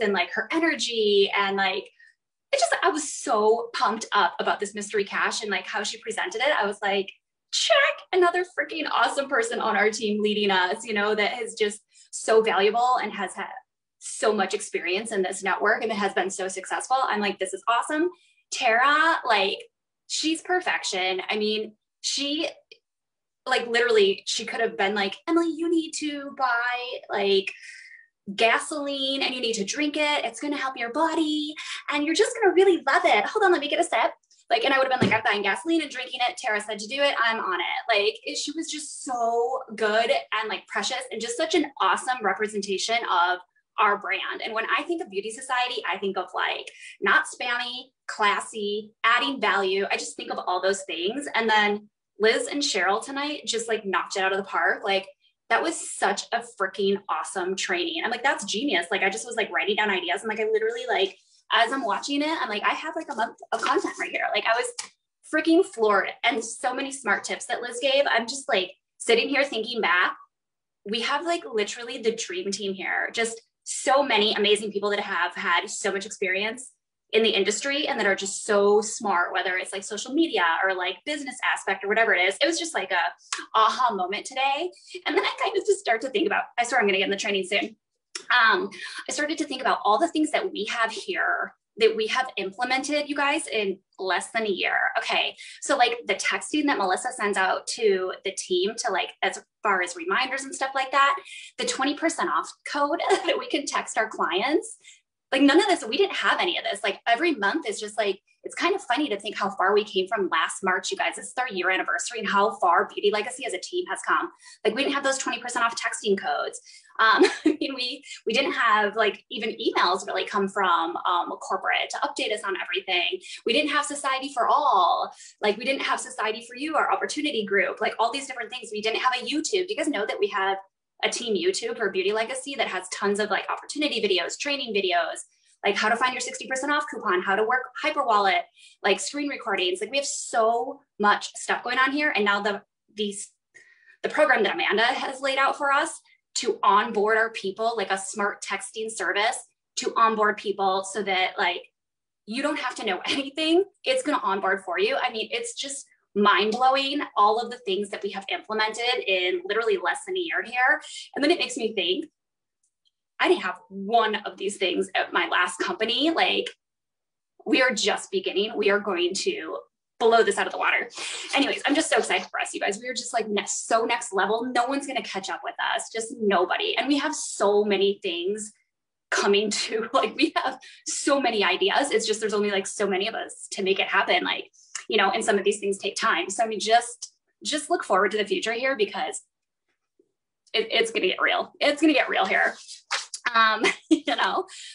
and like her energy and like, I was so pumped up about this mystery cache and like how she presented it. I was like, check, another freaking awesome person on our team leading us, that is just so valuable and has had so much experience in this network and it has been so successful. I'm like, this is awesome. Tara, like, she's perfection. I mean, she like literally, she could have been like, Emily, you need to buy like gasoline and you need to drink it. It's going to help your body and you're just going to really love it. Hold on, let me get a sip. Like, and I would have been like, I'm buying gasoline and drinking it. Tara said to do it. I'm on it. Like, she was just so good and like precious and just such an awesome representation of our brand. And when I think of Beauty Society, I think of like not spammy, classy, adding value. I just think of all those things. And then Liz and Cheryl tonight just like knocked it out of the park. Like, that was such a freaking awesome training. I'm like, that's genius. Like, I just was like writing down ideas. And like, I literally like, as I'm watching it, I'm like, I have like a month of content right here. Like, I was freaking floored and so many smart tips that Liz gave. I'm just like sitting here thinking back, we have like literally the dream team here. Just so many amazing people that have had so much experience in the industry and that are just so smart, whether it's like social media or like business aspect or whatever it is. It was just like a aha moment today. And then I kind of just start to think about, I swear I'm going to get in the training soon. I started to think about all the things that we have here that we have implemented, you guys, in less than a year. Okay. So like the texting that Melissa sends out to the team to like, as far as reminders and stuff like that, the 20% off code that we can text our clients, like none of this, we didn't have any of this. Like every month is just like, it's kind of funny to think how far we came from last March, you guys. This is our year anniversary and how far Beauty Legacy as a team has come. Like we didn't have those 20% off texting codes. I mean, we didn't have like even emails really come from corporate to update us on everything. We didn't have Society for All. Like we didn't have Society for You, our opportunity group, like all these different things. We didn't have a YouTube. Do you guys know that we have a team YouTube for Beauty Legacy that has tons of like opportunity videos, training videos, like how to find your 60% off coupon, how to work Hyperwallet, like screen recordings. Like we have so much stuff going on here. And now the program that Amanda has laid out for us to onboard our people, like a smart texting service to onboard people so that like, you don't have to know anything. It's going to onboard for you. I mean, it's just mind-blowing, all of the things that we have implemented in literally less than a year here. And then it makes me think, I didn't have one of these things at my last company. Like we are just beginning. We are going to blow this out of the water. Anyways, I'm just so excited for us, you guys. We are just like so next level. No one's going to catch up with us, just nobody. And we have so many things coming to, like we have so many ideas. It's just, there's only like so many of us to make it happen. Like, and some of these things take time. So I mean, just look forward to the future here because it's going to get real. It's going to get real here.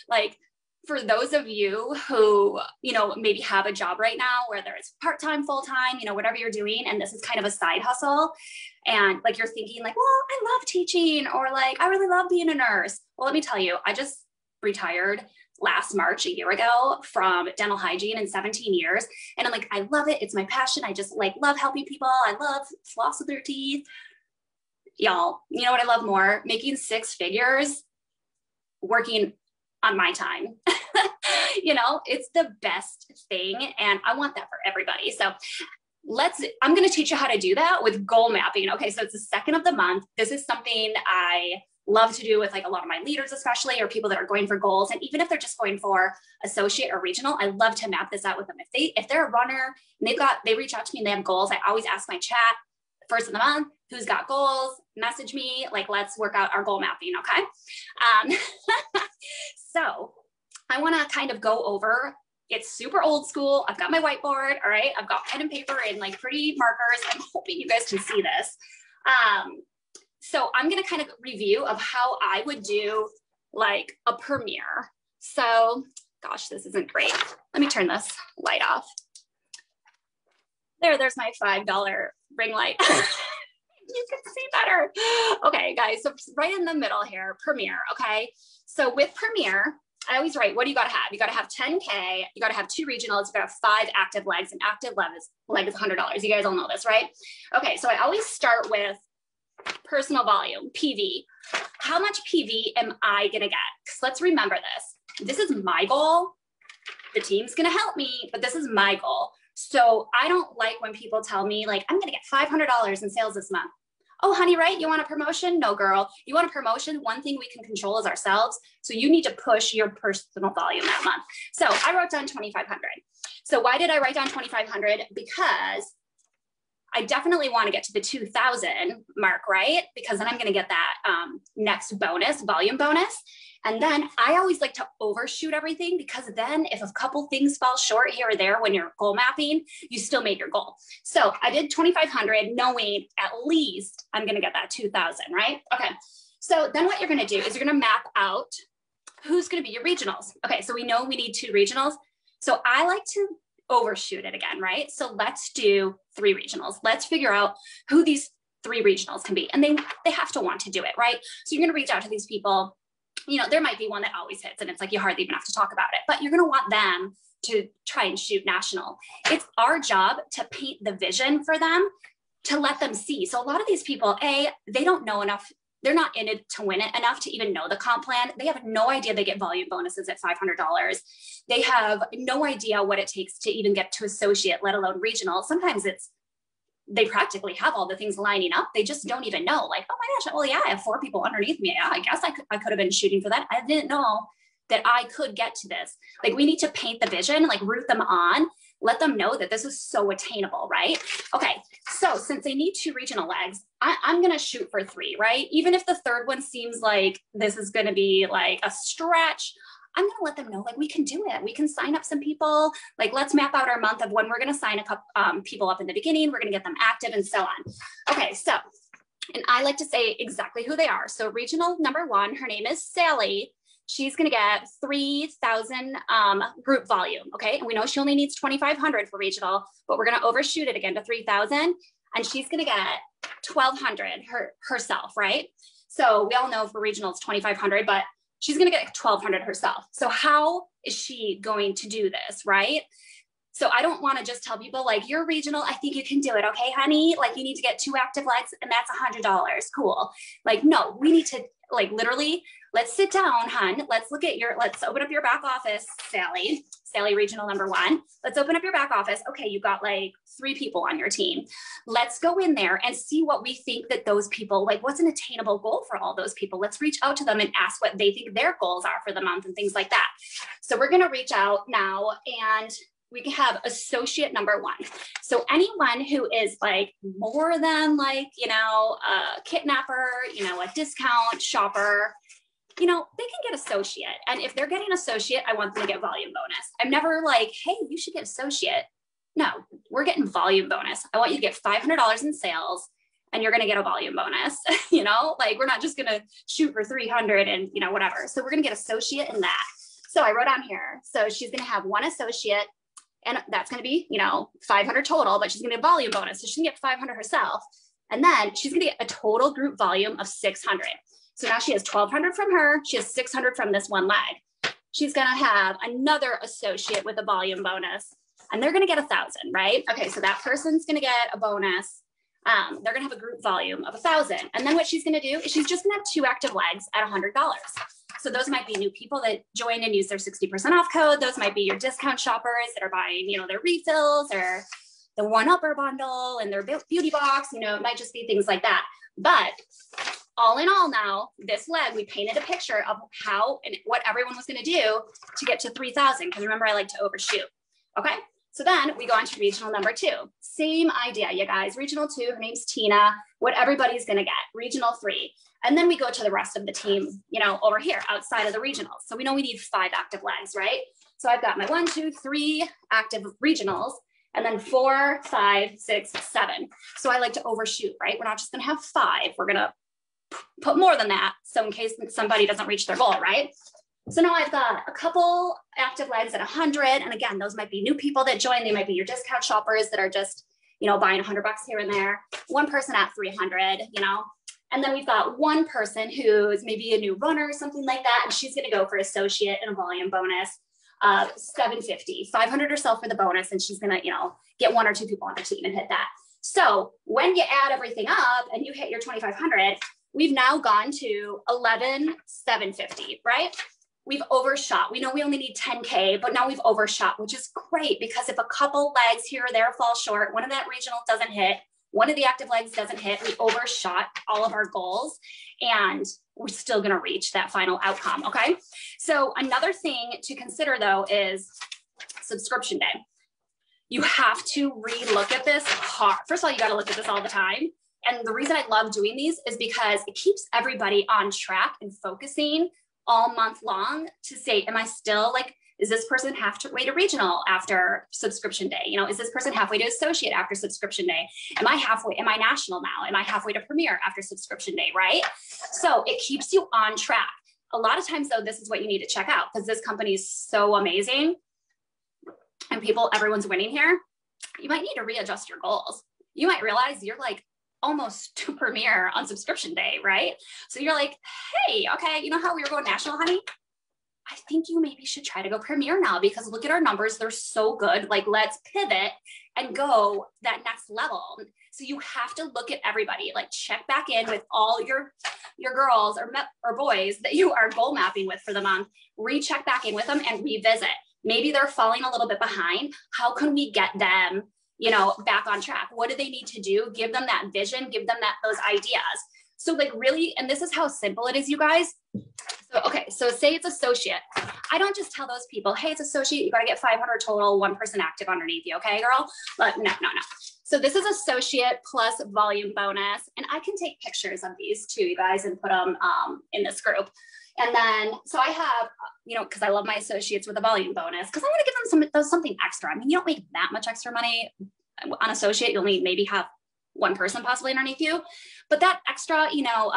Like for those of you who, maybe have a job right now, whether it's part-time, full-time, whatever you're doing, and this is kind of a side hustle. And like, you're thinking like, well, I love teaching, or like, I really love being a nurse. Well, let me tell you, I just retired last March, a year ago, from dental hygiene in 17 years. And I'm like, I love it. It's my passion. I just like love helping people. I love floss with their teeth. Y'all, you know what I love more? Making six figures, working on my time. It's the best thing. And I want that for everybody. So I'm going to teach you how to do that with goal mapping. Okay. So it's the second of the month. This is something I love to do with like a lot of my leaders, especially, or people that are going for goals. And even if they're just going for associate or regional, I love to map this out with them. If they're a runner and they reach out to me and they have goals, I always ask my chat first of the month, who's got goals, message me, like, let's work out our goal mapping. Okay. So I want to kind of go over, it's super old school. I've got my whiteboard. All right. I've got pen and paper and like pretty markers. I'm hoping you guys can see this. So I'm going to kind of review of how I would do like a premiere. So gosh, this isn't great. Let me turn this light off. There's my $5 ring light. You can see better. Okay, guys, so right in the middle here, Premiere, okay? So with Premiere, I always write, what do you got to have? You got to have 10K, you got to have 2 regionals, you got to have 5 active legs, and active leg is $100. You guys all know this, right? Okay, so I always start with personal volume, PV. How much PV am I going to get? Because let's remember this. This is my goal. The team's going to help me, but this is my goal. So I don't like when people tell me like, I'm going to get $500 in sales this month. Oh, honey, right? You want a promotion? No, girl. You want a promotion? One thing we can control is ourselves. So you need to push your personal volume that month. So I wrote down 2,500. So why did I write down 2,500? Because I definitely want to get to the 2,000 mark, right? Because then I'm going to get that next bonus, volume bonus. And then I always like to overshoot everything, because then if a couple things fall short here or there when you're goal mapping, you still made your goal. So I did 2,500 knowing at least I'm going to get that 2,000, right? Okay. So then what you're going to do is you're going to map out who's going to be your regionals. Okay. So we know we need 2 regionals. So I like to overshoot it again, right? So let's do 3 regionals. Let's figure out who these 3 regionals can be. And they have to want to do it, right? So you're going to reach out to these people. You know, there might be one that always hits and it's like you hardly even have to talk about it, but you're going to want them to try and shoot national. It's our job to paint the vision for them, to let them see. So a lot of these people, they don't know enough. They're not in it to win it enough to even know the comp plan. They have no idea they get volume bonuses at $500. They have no idea what it takes to even get to associate, let alone regional. Sometimes they practically have all the things lining up. They just don't even know, like, oh my gosh, well, yeah, I have 4 people underneath me. Yeah, I guess I could have been shooting for that. I didn't know that I could get to this. Like, we need to paint the vision, like root them on, let them know that this is so attainable, right? Okay, so since they need 2 regional legs, I'm going to shoot for 3, right? Even if the third one seems like this is going to be like a stretch, I'm going to let them know, like, we can do it. We can sign up some people. Like, let's map out our month of when we're going to sign a couple people up in the beginning. We're going to get them active and so on. Okay, so, and I like to say exactly who they are. So regional number 1, her name is Sally. She's going to get 3,000 group volume. Okay, and we know she only needs 2,500 for regional, but we're going to overshoot it again to 3,000. And she's going to get 1,200 herself, right? So we all know for regional it's 2,500, but she's going to get 1,200 herself. So how is she going to do this, right? So I don't want to just tell people like, you're regional, I think you can do it. Okay, honey, like you need to get 2 active legs and that's $100. Cool. Like, no, we need to like literally, let's sit down, hun. Let's open up your back office, Sally regional number 1. Let's open up your back office. Okay, you got like 3 people on your team. Let's go in there and see what we think that those people, like what's an attainable goal for all those people. Let's reach out to them and ask what they think their goals are for the month and things like that. So we're going to reach out now and we can have associate number 1. So anyone who is like more than like, you know, a kidnapper, you know, a discount shopper, you know, they can get associate. And if they're getting associate, I want them to get volume bonus. I'm never like, hey, you should get associate. No, we're getting volume bonus. I want you to get $500 in sales and you're going to get a volume bonus, you know, like we're not just going to shoot for 300 and, you know, whatever. So we're going to get associate in that. So I wrote on here. So she's going to have 1 associate and that's going to be, you know, 500 total, but she's going to get a volume bonus. So she's going to get 500 herself. And then she's going to get a total group volume of 600. So now she has 1,200 from her. She has 600 from this one leg. She's going to have another associate with a volume bonus and they're going to get 1,000, right? Okay. So that person's going to get a bonus. They're going to have a group volume of 1,000. And then what she's going to do is she's just going to have 2 active legs at $100. So those might be new people that join and use their 60% off code. Those might be your discount shoppers that are buying, you know, their refills or the 1-upper bundle and their beauty box, you know, it might just be things like that. But all in all now, this leg, we painted a picture of how and what everyone was going to do to get to 3,000. Because remember, I like to overshoot. Okay. So then we go on to regional number 2. Same idea, you guys. Regional 2, her name's Tina, what everybody's going to get. Regional 3. And then we go to the rest of the team, you know, over here outside of the regionals. So we know we need 5 active legs, right? So I've got my 1, 2, 3 active regionals and then 4, 5, 6, 7. So I like to overshoot, right? We're not just going to have 5. We're going to put more than that. So in case somebody doesn't reach their goal, right? So now I've got a couple active legs at 100. And again, those might be new people that join. They might be your discount shoppers that are just, you know, buying $100 here and there. 1 person at 300, you know. And then we've got 1 person who's maybe a new runner or something like that. And she's going to go for associate and a volume bonus of $750, 500 herself for the bonus. And she's going to, you know, get 1 or 2 people on her team and hit that. So when you add everything up and you hit your 2,500, we've now gone to 11,750, right? We've overshot. We know we only need 10K, but now we've overshot, which is great because if a couple legs here or there fall short, one of that regional doesn't hit, one of the active legs doesn't hit, we overshot all of our goals and we're still going to reach that final outcome. Okay. So another thing to consider though is subscription day. You have to relook at this hard. First of all, you got to look at this all the time. And the reason I love doing these is because it keeps everybody on track and focusing all month long to say, am I still like, is this person halfway to regional after subscription day? You know, is this person halfway to associate after subscription day? Am I halfway? Am I national now? Am I halfway to premier after subscription day? Right? So it keeps you on track. A lot of times though, this is what you need to check out because this company is so amazing and everyone's winning here. You might need to readjust your goals. You might realize you're like almost to premier on subscription day, right? So you're like, hey, okay, you know how we were going national, honey? I think you maybe should try to go premier now because look at our numbers. They're so good. Like, let's pivot and go that next level. So you have to look at everybody, like check back in with all your girls or boys that you are goal mapping with for the month, recheck back in with them and revisit. Maybe they're falling a little bit behind. How can we get them, you know, back on track? What do they need to do? Give them that vision, give them those ideas. So like really, and this is how simple it is, you guys. So, okay, so say it's associate. I don't just tell those people, hey, it's associate, you got to get 500 total, one person active underneath you. Okay, girl? But no. So this is associate plus volume bonus. And I can take pictures of these too, you guys, and put them in this group. And then, so I have, you know, because I love my associates with a volume bonus, because I want to give them something extra. I mean, you don't make that much extra money on associate. You'll maybe have one person possibly underneath you, but that extra, you know,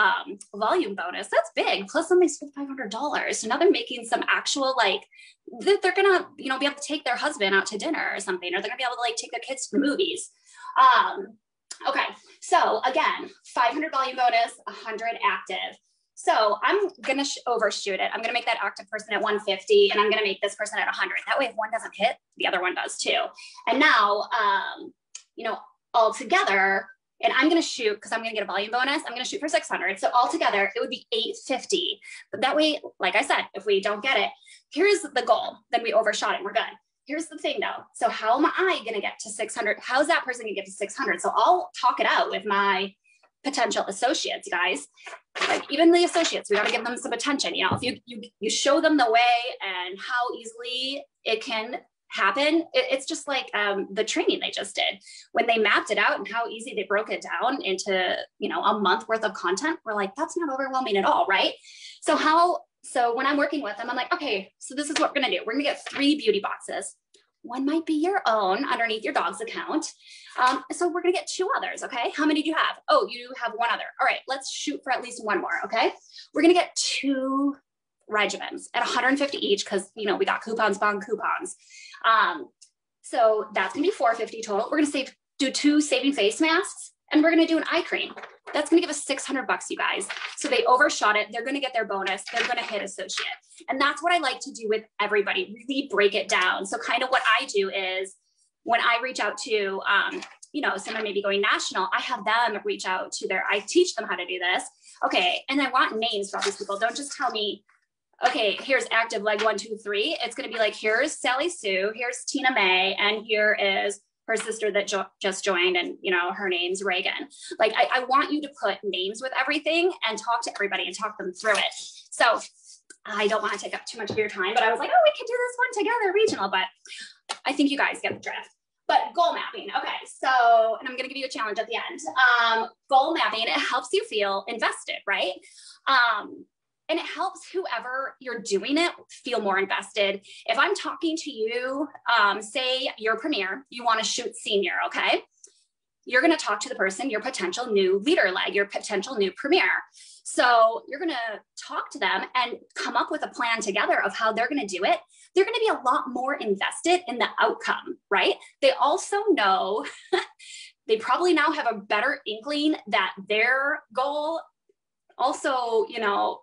volume bonus, that's big. Plus something $500. So now they're making some actual, like, they're going to, you know, be able to take their husband out to dinner or something, or they're gonna be able to like take their kids to the movies. Okay. So again, 500 volume bonus, 100 active. So I'm going to overshoot it. I'm going to make that active person at 150 and I'm going to make this person at 100. That way, if one doesn't hit, the other one does too. And now, you know, all together, and I'm going to shoot, because I'm going to get a volume bonus, I'm going to shoot for 600. So all together, it would be 850. But that way, like I said, if we don't get it, here's the goal. Then we overshot it and we're good. Here's the thing though. So how am I going to get to 600? How's that person going to get to 600? So I'll talk it out with my potential associates, guys. Like even the associates, we got to give them some attention. You know, if you show them the way and how easily it can happen, it's just like the training they just did when they mapped it out and how easy they broke it down into, you know, a month worth of content. We're like, that's not overwhelming at all, right? So when I'm working with them, I'm like, okay, so this is what we're going to do. We're going to get 3 beauty boxes. One might be your own underneath your dog's account. So we're going to get 2 others. Okay. How many do you have? Oh, you have 1 other. All right. Let's shoot for at least 1 more. Okay. We're going to get 2 regimens at 150 each. Cause you know, we got coupons, bond coupons. So that's going to be 450 total. We're going to do 2 saving face masks and we're going to do an eye cream. That's going to give us $600, you guys. So they overshot it. They're going to get their bonus. They're going to hit associate. And that's what I like to do with everybody, really break it down. So kind of what I do is when I reach out to, you know, someone maybe going national, I have them reach out to I teach them how to do this. Okay. And I want names for all these people. Don't just tell me, okay, here's active leg 1, 2, 3. It's going to be like, here's Sally Sue, here's Tina May, and here is her sister that just joined, and you know, her name's Reagan. Like I want you to put names with everything and talk to everybody and talk them through it. So I don't want to take up too much of your time, but I was like, oh, we could do this one together, regional, but I think you guys get the drift. But goal mapping, okay. So, and I'm going to give you a challenge at the end. Goal mapping, it helps you feel invested, right? And it helps whoever you're doing it feel more invested. If I'm talking to you, say you're premier, you want to shoot senior, okay? You're going to talk to the person, your potential new leader leg, your potential new premier. So you're going to talk to them and come up with a plan together of how they're going to do it. They're going to be a lot more invested in the outcome, right? They also know, they probably now have a better inkling that their goal also, you know,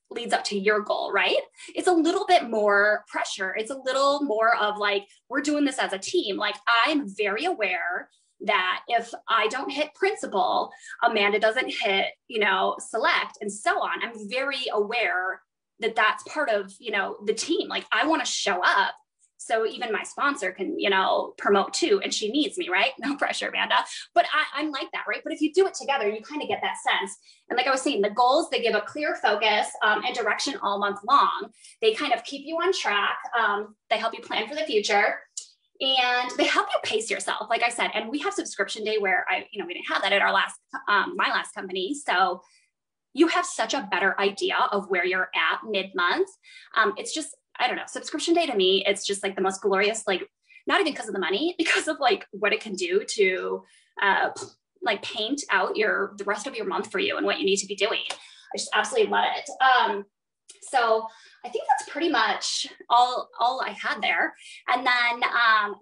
leads up to your goal, right? It's a little bit more pressure. It's a little more of like, we're doing this as a team. Like I'm very aware that if I don't hit principal, Amanda doesn't hit, select, and so on. I'm very aware that that's part of, the team. Like, I want to show up. So even my sponsor can, promote too, and she needs me, right? No pressure, Amanda. But I'm like that, right? But if you do it together, you kind of get that sense. And like I was saying, the goals, they give a clear focus and direction all month long. They kind of keep you on track. They help you plan for the future. And they help you pace yourself, like I said. And we have subscription day where we didn't have that at our my last company. So you have such a better idea of where you're at mid-month. It's just, I don't know, subscription day to me, it's just like the most glorious, like, not even because of the money, because of like what it can do to like paint out the rest of your month for you and what you need to be doing. I just absolutely love it. So I think that's pretty much all I had there. And then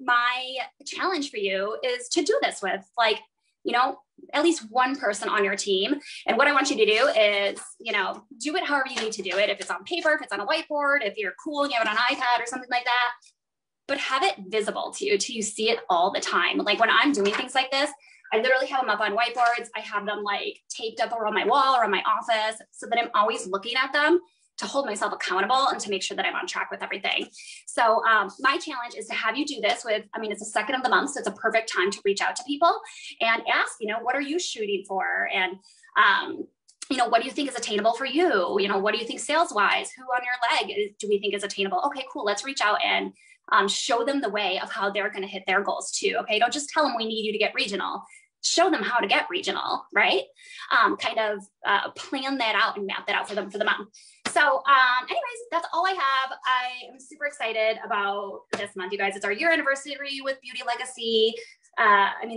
my challenge for you is to do this with at least one person on your team. And what I want you to do is, do it however you need to do it. If it's on paper, if it's on a whiteboard, if you're cool and you have it on an iPad or something like that, but have it visible to you till you see it all the time. Like when I'm doing things like this, I literally have them up on whiteboards. I have them like taped up around my wall or on my office so that I'm always looking at them to hold myself accountable and to make sure that I'm on track with everything. So my challenge is to have you do this it's the second of the month, so it's a perfect time to reach out to people and ask, what are you shooting for? And, what do you think is attainable for you? What do you think sales-wise? Who on your leg do we think is attainable? Okay, cool. Let's reach out and show them the way of how they're going to hit their goals too. Okay, don't just tell them we need you to get regional. Show them how to get regional, right? Plan that out and map that out for them for the month. So anyways, that's all I have. I am super excited about this month, you guys. It's our year anniversary with Beauty Legacy.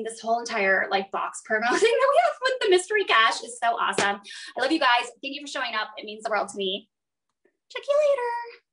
This whole entire box promo thing that we have with the mystery cash is so awesome. I love you guys. Thank you for showing up. It means the world to me. Check you later.